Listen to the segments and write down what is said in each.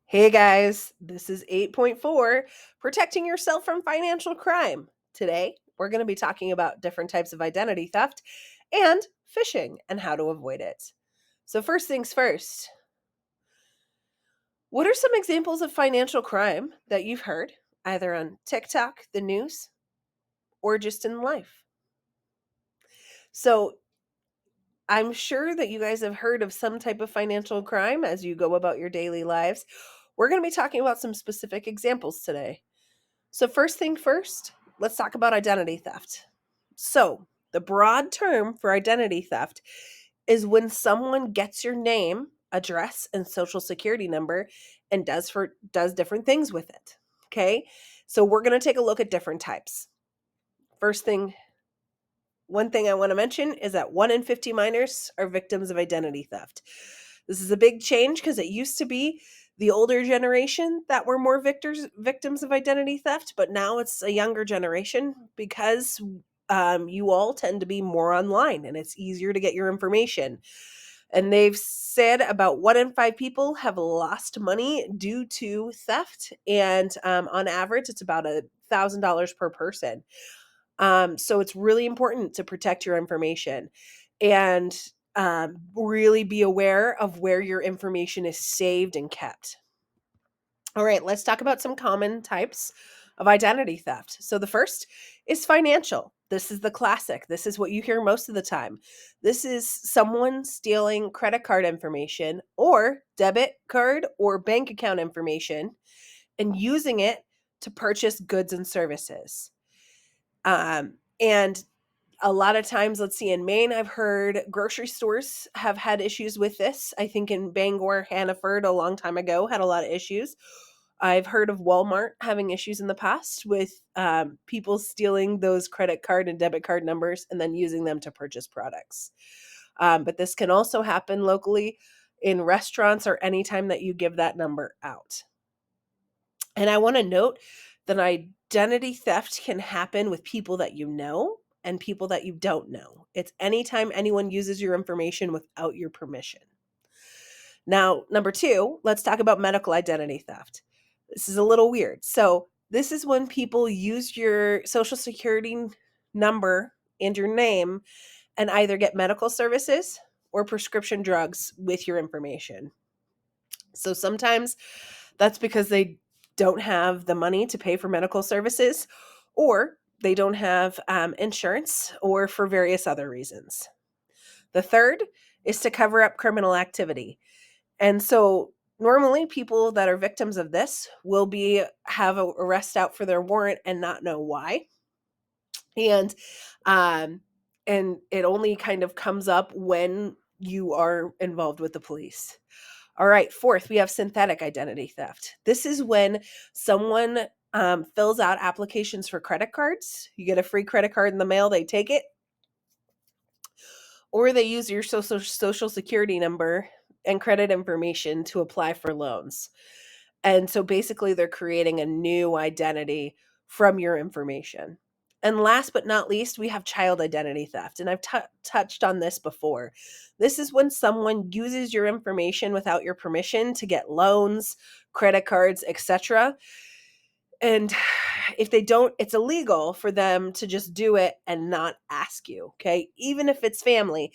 Hey guys, this is 8.4 Protecting Yourself from Financial Crime. Today, we're going to be talking about different types of identity theft and phishing and how to avoid it. So, first things first, what are some examples of financial crime that you've heard either on TikTok, the news, or just in life? So, I'm sure that you guys have heard of some type of financial crime as you go about your daily lives. We're going to be talking about some specific examples today. So, first thing first, let's talk about identity theft. So, the broad term for identity theft is when someone gets your name, address, and social security number and does different things with it. Okay? So, we're going to take a look at different types. First thing, one thing I want to mention is that 1 in 50 minors are victims of identity theft. This is a big change because it used to be the older generation that were more victims of identity theft, but now it's a younger generation because you all tend to be more online and it's easier to get your information. And they've said about 1 in 5 people have lost money due to theft, and on average, it's about $1,000 per person. So it's really important to protect your information and really be aware of where your information is saved and kept. All right, let's talk about some common types of identity theft. So the first is financial. This is the classic. This is what you hear most of the time. This is someone stealing credit card information or debit card or bank account information and using it to purchase goods and services. And a lot of times, let's see, in Maine, I've heard grocery stores have had issues with this. I think in Bangor, Hannaford, a long time ago, had a lot of issues. I've heard of Walmart having issues in the past with people stealing those credit card and debit card numbers and then using them to purchase products. But this can also happen locally in restaurants or anytime that you give that number out. And I want to note that identity theft can happen with people that you know and people that you don't know. It's anytime anyone uses your information without your permission. Now, number two, let's talk about medical identity theft. This is a little weird. So, this is when people use your social security number and your name and either get medical services or prescription drugs with your information. So sometimes that's because they don't have the money to pay for medical services, or they don't have insurance, or for various other reasons. The third is to cover up criminal activity. And so normally people that are victims of this will be have a arrest out for their warrant and not know why. And um and it only kind of comes up when you are involved with the police. All right, fourth, we have synthetic identity theft. This is when someone fills out applications for credit cards. You get a free credit card in the mail, they take it, or they use your social security number and credit information to apply for loans. And so basically, they're creating a new identity from your information. And last but not least, we have child identity theft. And I've touched on this before. This is when someone uses your information without your permission to get loans, credit cards, etc. And if they don't, it's illegal for them to just do it and not ask you. Okay. Even if it's family,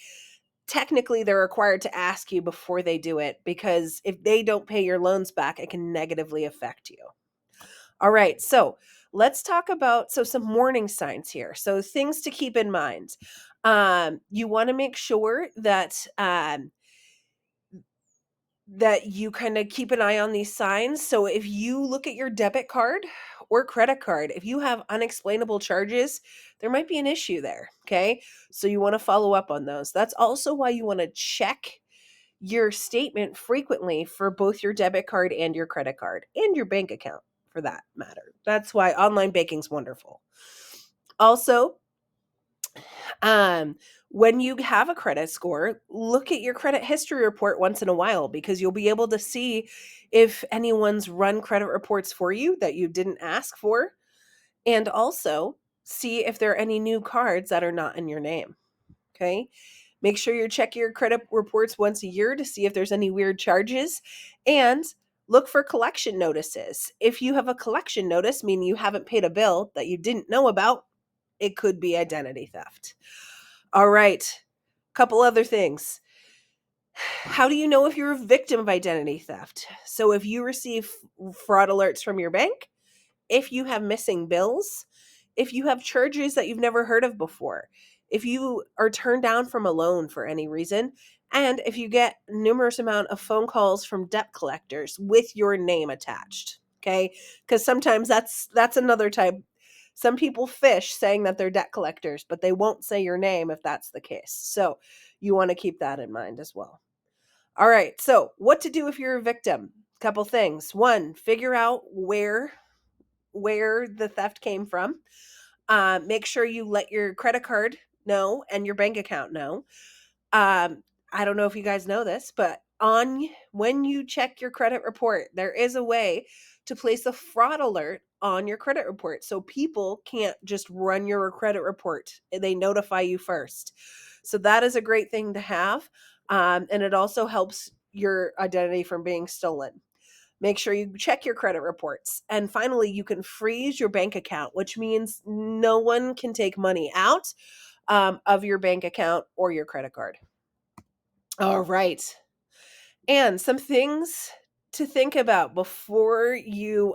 technically they're required to ask you before they do it because if they don't pay your loans back, it can negatively affect you. All right, so let's talk about some warning signs here. So things to keep in mind. You want to make sure that you kind of keep an eye on these signs. So if you look at your debit card or credit card, if you have unexplainable charges, there might be an issue there. Okay, so you want to follow up on those. That's also why you want to check your statement frequently for both your debit card and your credit card and your bank account for that matter. That's why online banking's wonderful. Also, um, when you have a credit score, look at your credit history report once in a while because you'll be able to see if anyone's run credit reports for you that you didn't ask for, and also see if there are any new cards that are not in your name. Okay. Make sure you check your credit reports once a year to see if there's any weird charges. And Look for collection notices. If you have a collection notice, meaning you haven't paid a bill that you didn't know about, it could be identity theft. All right, couple other things. How do you know if you're a victim of identity theft? So if you receive fraud alerts from your bank, if you have missing bills, if you have charges that you've never heard of before, if you are turned down from a loan for any reason, and if you get numerous amount of phone calls from debt collectors with your name attached. Okay? Because sometimes that's another type. Some people fish saying that they're debt collectors, but they won't say your name if that's the case. So you want to keep that in mind as well. All right. So, what to do if you're a victim? Couple things. One, figure out where the theft came from. Make sure you let your credit card know and your bank account know. I don't know if you guys know this, but on when you check your credit report, there is a way to place a fraud alert on your credit report so people can't just run your credit report. They notify you first. So that is a great thing to have. And it also helps your identity from being stolen. Make sure you check your credit reports. And finally, you can freeze your bank account, which means no one can take money out of your bank account or your credit card. All right. And some things to think about before you,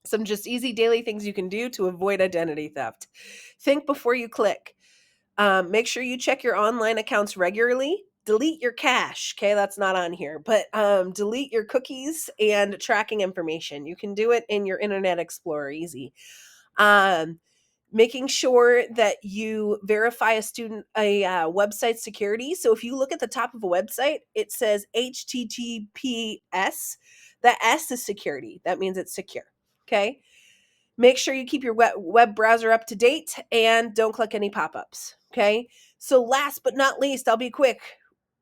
some just easy daily things you can do to avoid identity theft. Think before you click. Make sure you check your online accounts regularly. Delete your cache. Okay, that's not on here, but delete your cookies and tracking information. You can do it in your Internet Explorer easy. Um, Making sure that you verify a website security. So if you look at the top of a website, it says HTTPS. The S is security. That means it's secure. Okay. Make sure you keep your web browser up to date and don't click any pop-ups. Okay. So last but not least, I'll be quick.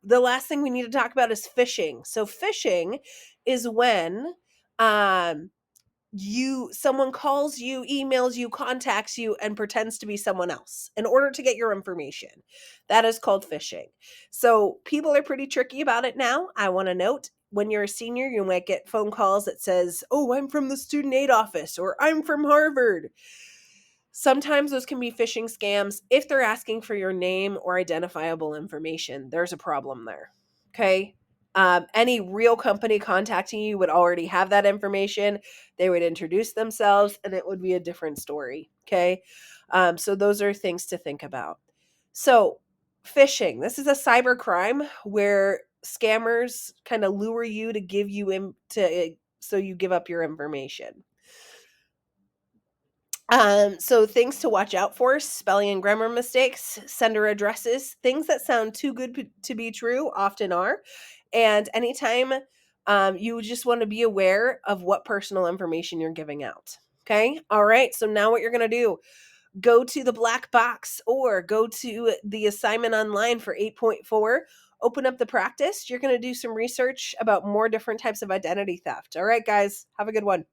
The last thing we need to talk about is phishing. So phishing is when um, someone calls you, emails you, contacts you, and pretends to be someone else in order to get your information. That is called phishing. So people are pretty tricky about it now. I want to note, when you're a senior, you might get phone calls that says, "Oh, I'm from the student aid office," or "I'm from Harvard." Sometimes those can be phishing scams. If they're asking for your name or identifiable information, there's a problem there. Okay. Any real company contacting you would already have that information. They would introduce themselves and it would be a different story. Okay. So those are things to think about. So, phishing, this is a cyber crime where scammers kind of lure you to give you so you give up your information. So things to watch out for: spelling and grammar mistakes, sender addresses, things that sound too good to be true often are. And anytime you just want to be aware of what personal information you're giving out. Okay. All right. So now what you're going to do, go to the black box or go to the assignment online for 8.4. Open up the practice. You're going to do some research about more different types of identity theft. All right, guys, have a good one.